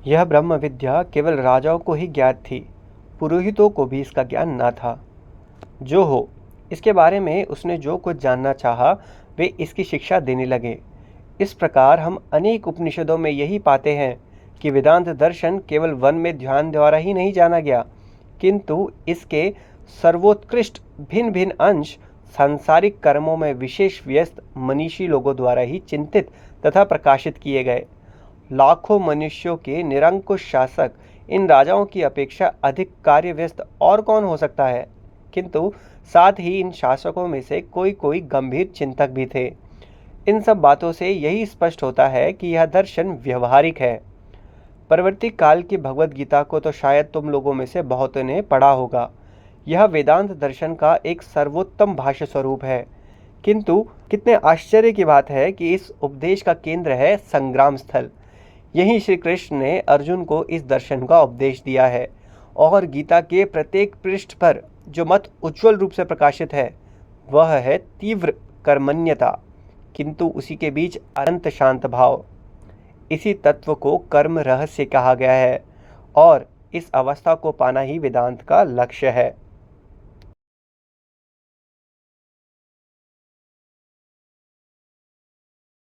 यह ब्रह्म विद्या केवल राजाओं को ही ज्ञात थी, पुरोहितों को भी इसका ज्ञान न था। जो हो, इसके बारे में उसने जो कुछ जानना चाहा वे इसकी शिक्षा देने लगे। इस प्रकार हम अनेक उपनिषदों में यही पाते हैं कि वेदांत दर्शन केवल वन में ध्यान द्वारा ही नहीं जाना गया, किंतु इसके सर्वोत्कृष्ट भिन्न भिन्न अंश सांसारिक कर्मों में विशेष व्यस्त मनीषी लोगों द्वारा ही चिंतित तथा प्रकाशित किए गए। लाखों मनुष्यों के निरंकुश शासक इन राजाओं की अपेक्षा अधिक कार्य व्यस्त और कौन हो सकता है, किंतु साथ ही इन शासकों में से कोई कोई गंभीर चिंतक भी थे। इन सब बातों से यही स्पष्ट होता है कि यह दर्शन व्यवहारिक है। परवर्ती काल की भगवत गीता को तो शायद तुम लोगों में से बहुतों ने पढ़ा होगा। यह वेदांत दर्शन का एक सर्वोत्तम भाष्य स्वरूप है, किंतु कितने आश्चर्य की बात है कि इस उपदेश का केंद्र है संग्राम स्थल। यहीं श्री कृष्ण ने अर्जुन को इस दर्शन का उपदेश दिया है और गीता के प्रत्येक पृष्ठ पर जो मत उज्ज्वल रूप से प्रकाशित है वह है तीव्र कर्मण्यता, किंतु उसी के बीच अनंत शांत भाव। इसी तत्व को कर्म रहस्य कहा गया है और इस अवस्था को पाना ही वेदांत का लक्ष्य है।